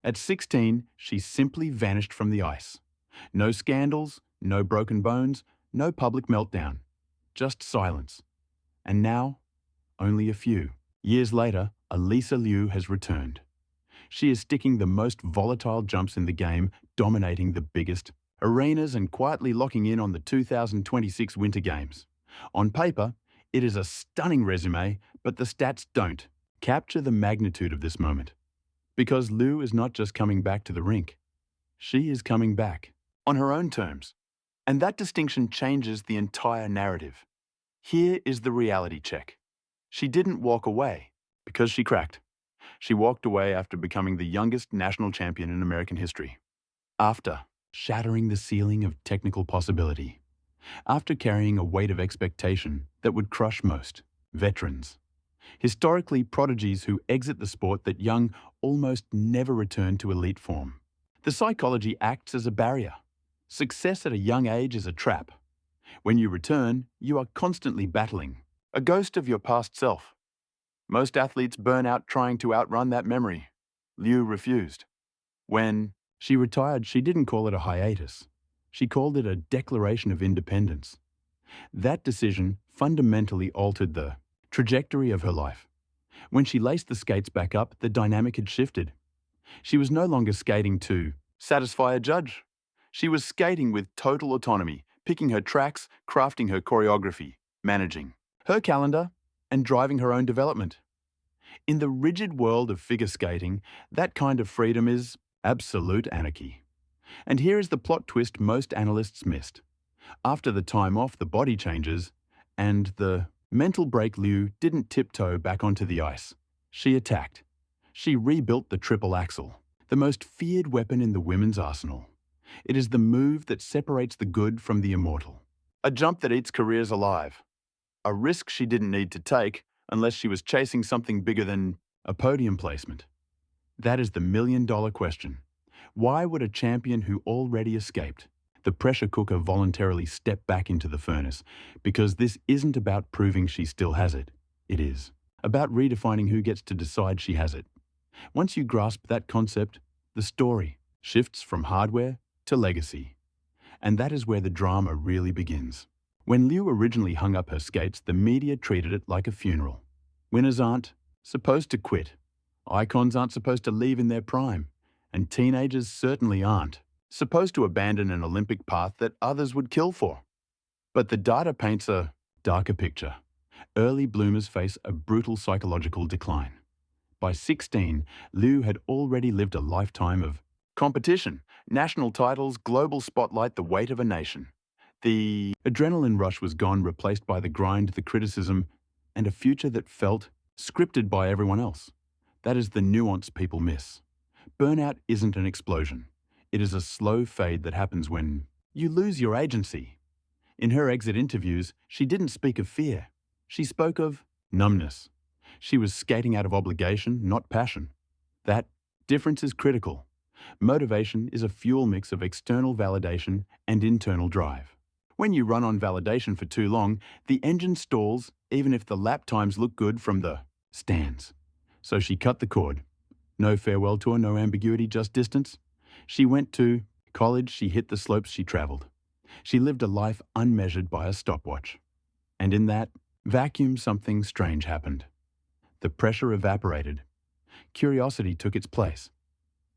At 16, she simply vanished from the ice. No scandals, no broken bones, no public meltdown. Just silence. And now, only a few. Years later, Alisa Liu has returned. She is sticking the most volatile jumps in the game, dominating the biggest arenas and quietly locking in on the 2026 Winter Games. On paper, it is a stunning resume, but the stats don't capture the magnitude of this moment. Because Liu is not just coming back to the rink, she is coming back on her own terms. And that distinction changes the entire narrative. Here is the reality check. She didn't walk away because she cracked. She walked away after becoming the youngest national champion in American history. After shattering the ceiling of technical possibility. After carrying a weight of expectation that would crush most veterans. Historically, prodigies who exit the sport that young almost never return to elite form. The psychology acts as a barrier. Success at a young age is a trap. When you return, you are constantly battling, a ghost of your past self. Most athletes burn out trying to outrun that memory. Liu refused. When she retired, she didn't call it a hiatus. She called it a declaration of independence. That decision fundamentally altered the trajectory of her life. When she laced the skates back up, the dynamic had shifted. She was no longer skating to satisfy a judge. She was skating with total autonomy, picking her tracks, crafting her choreography, managing her calendar, and driving her own development. In the rigid world of figure skating, that kind of freedom is absolute anarchy. And here is the plot twist most analysts missed. After the time off, the body changes, and the mental break. Liu didn't tiptoe back onto the ice. She attacked. She rebuilt the triple axel, the most feared weapon in the women's arsenal. It is the move that separates the good from the immortal. A jump that eats careers alive. A risk she didn't need to take unless she was chasing something bigger than a podium placement. That is the million-dollar question. Why would a champion who already escaped the pressure cooker voluntarily step back into the furnace? Because this isn't about proving she still has it. It is about redefining who gets to decide she has it. Once you grasp that concept, the story shifts from hardware to legacy. And that is where the drama really begins. When Liu originally hung up her skates, the media treated it like a funeral. Winners aren't supposed to quit. Icons aren't supposed to leave in their prime. And teenagers certainly aren't supposed to abandon an Olympic path that others would kill for. But the data paints a darker picture. Early bloomers face a brutal psychological decline. By 16, Liu had already lived a lifetime of competition, national titles, global spotlight, the weight of a nation. The adrenaline rush was gone, replaced by the grind, the criticism, and a future that felt scripted by everyone else. That is the nuance people miss. Burnout isn't an explosion. It is a slow fade that happens when you lose your agency. In her exit interviews, she didn't speak of fear. She spoke of numbness. She was skating out of obligation, not passion. That difference is critical. Motivation is a fuel mix of external validation and internal drive. When you run on validation for too long, the engine stalls even if the lap times look good from the stands. So she cut the cord. No farewell tour, no ambiguity, just distance. She went to college, she hit the slopes she traveled. She lived a life unmeasured by a stopwatch. And in that vacuum, something strange happened. The pressure evaporated. Curiosity took its place.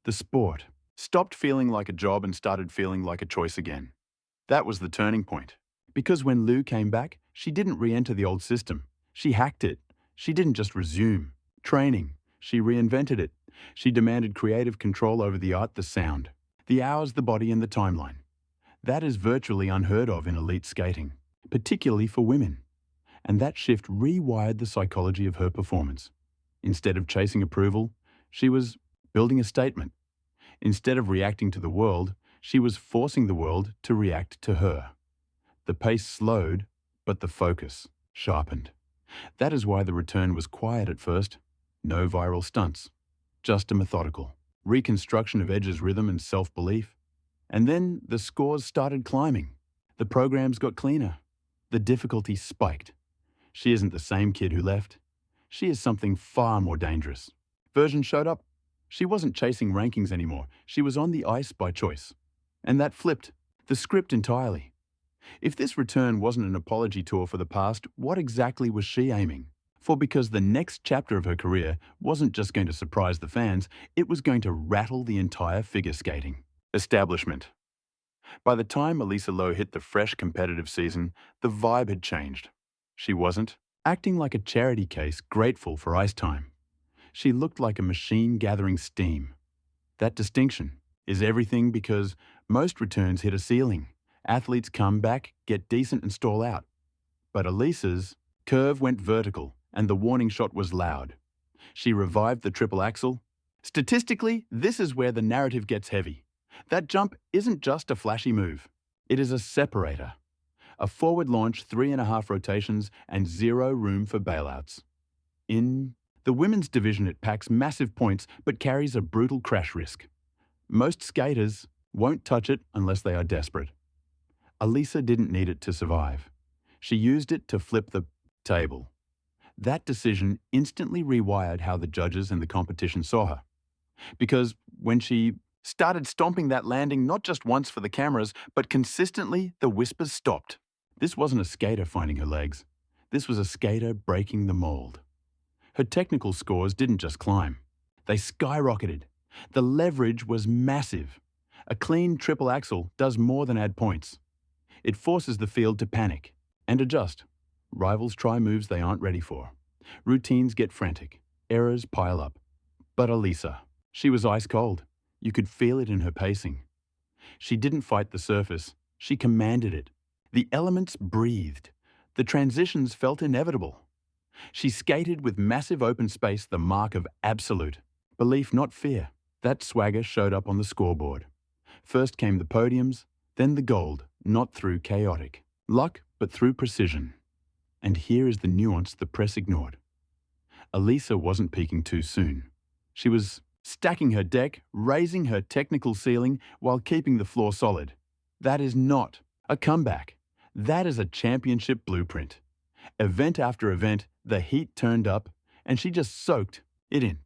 The sport stopped feeling like a job and started feeling like a choice again. That was the turning point. Because when Liu came back, she didn't re-enter the old system. She hacked it. She didn't just resume training. She reinvented it. She demanded creative control over the art, the sound, the hours, the body, and the timeline. That is virtually unheard of in elite skating, particularly for women. And that shift rewired the psychology of her performance. Instead of chasing approval, she was building a statement. Instead of reacting to the world, she was forcing the world to react to her. The pace slowed, but the focus sharpened. That is why the return was quiet at first. No viral stunts. Just a methodical reconstruction of Edge's rhythm and self-belief. And then the scores started climbing. The programs got cleaner. The difficulty spiked. She isn't the same kid who left. She is something far more dangerous. Version showed up. She wasn't chasing rankings anymore. She was on the ice by choice. And that flipped the script entirely. If this return wasn't an apology tour for the past, what exactly was she aiming for? Because the next chapter of her career wasn't just going to surprise the fans, it was going to rattle the entire figure skating establishment. By the time Alisa Liu hit the fresh competitive season, the vibe had changed. She wasn't acting like a charity case grateful for ice time. She looked like a machine gathering steam. That distinction is everything, because most returns hit a ceiling. Athletes come back, get decent and stall out. But Alisa's curve went vertical and the warning shot was loud. She revived the triple axel. Statistically, this is where the narrative gets heavy. That jump isn't just a flashy move. It is a separator. A forward launch, 3.5 rotations, and 0 room for bailouts. In the women's division, it packs massive points but carries a brutal crash risk. Most skaters won't touch it unless they are desperate. Alisa didn't need it to survive. She used it to flip the table. That decision instantly rewired how the judges and the competition saw her. Because when she started stomping that landing not just once for the cameras, but consistently, the whispers stopped. This wasn't a skater finding her legs. This was a skater breaking the mold. Her technical scores didn't just climb. They skyrocketed. The leverage was massive. A clean triple axel does more than add points. It forces the field to panic and adjust. Rivals try moves they aren't ready for. Routines get frantic. Errors pile up. But Alisa, she was ice cold. You could feel it in her pacing. She didn't fight the surface. She commanded it. The elements breathed. The transitions felt inevitable. She skated with massive open space, the mark of absolute belief, not fear. That swagger showed up on the scoreboard. First came the podiums, then the gold, not through chaotic luck, but through precision. And here is the nuance the press ignored. Alisa wasn't peaking too soon. She was stacking her deck, raising her technical ceiling while keeping the floor solid. That is not a comeback. That is a championship blueprint. Event after event, the heat turned up, and she just soaked it in.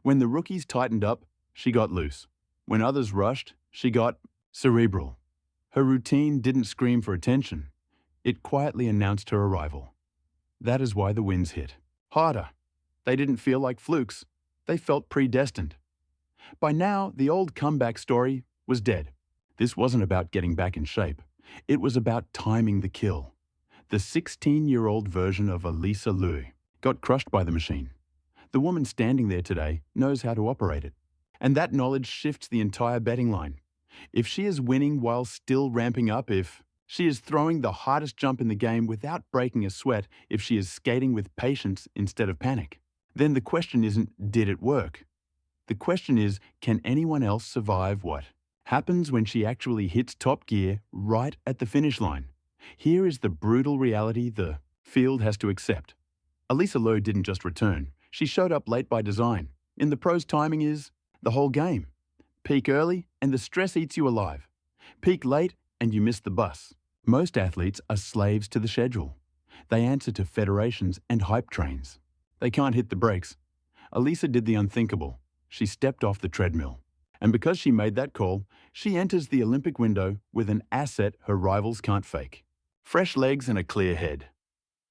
When the rookies tightened up, she got loose. When others rushed, she got cerebral. Her routine didn't scream for attention. It quietly announced her arrival. That is why the wins hit harder. They didn't feel like flukes. They felt predestined. By now, the old comeback story was dead. This wasn't about getting back in shape. It was about timing the kill. The 16-year-old version of Alisa Liu got crushed by the machine. The woman standing there today knows how to operate it. And that knowledge shifts the entire betting line. If she is winning while still ramping up, if she is throwing the hardest jump in the game without breaking a sweat, if she is skating with patience instead of panic, then the question isn't, did it work? The question is, can anyone else survive what happens when she actually hits top gear right at the finish line? Here is the brutal reality the field has to accept. Alisa Liu didn't just return. She showed up late by design. In the pros, timing is the whole game. Peak early and the stress eats you alive. Peak late and you miss the bus. Most athletes are slaves to the schedule. They answer to federations and hype trains. They can't hit the brakes. Alisa did the unthinkable. She stepped off the treadmill. And because she made that call, she enters the Olympic window with an asset her rivals can't fake. Fresh legs and a clear head.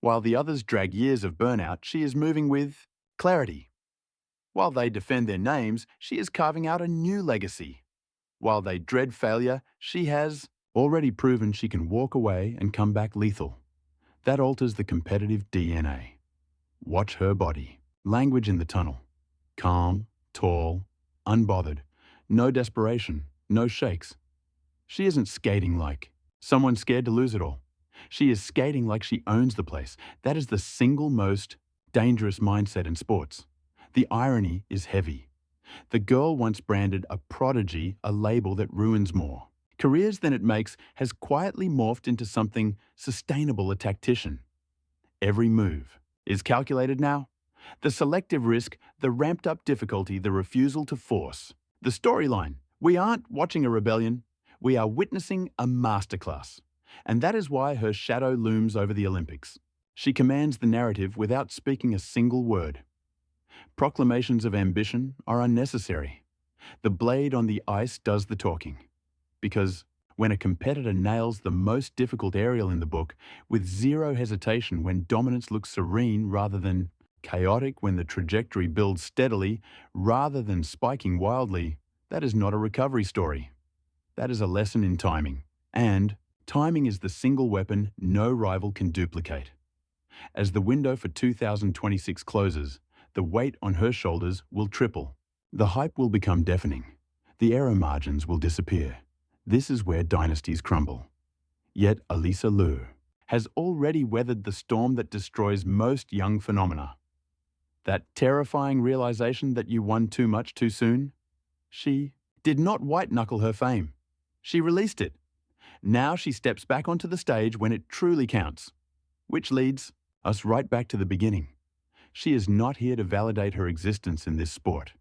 While the others drag years of burnout, she is moving with clarity. While they defend their names, she is carving out a new legacy. While they dread failure, she has already proven she can walk away and come back lethal. That alters the competitive DNA. Watch her body. Language in the tunnel. Calm, tall, unbothered. No desperation, no shakes. She isn't skating like someone scared to lose it all. She is skating like she owns the place. That is the single most dangerous mindset in sports. The irony is heavy. The girl once branded a prodigy, a label that ruins more careers than it makes, has quietly morphed into something sustainable, a tactician. Every move is calculated now. The selective risk, the ramped-up difficulty, the refusal to force. The storyline. We aren't watching a rebellion. We are witnessing a masterclass. And that is why her shadow looms over the Olympics. She commands the narrative without speaking a single word. Proclamations of ambition are unnecessary. The blade on the ice does the talking. Because when a competitor nails the most difficult aerial in the book with zero hesitation when dominance looks serene rather than chaotic when the trajectory builds steadily rather than spiking wildly, that is not a recovery story. That is a lesson in timing. And timing is the single weapon no rival can duplicate. As the window for 2026 closes, the weight on her shoulders will triple. The hype will become deafening. The error margins will disappear. This is where dynasties crumble. Yet Alisa Liu has already weathered the storm that destroys most young phenomena. That terrifying realization that you won too much too soon? She did not white-knuckle her fame. She released it. Now she steps back onto the stage when it truly counts. Which leads us right back to the beginning. She is not here to validate her existence in this sport.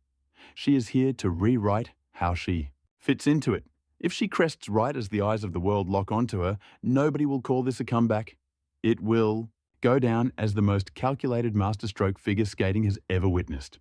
She is here to rewrite how she fits into it. If she crests right as the eyes of the world lock onto her, nobody will call this a comeback. It will go down as the most calculated masterstroke figure skating has ever witnessed.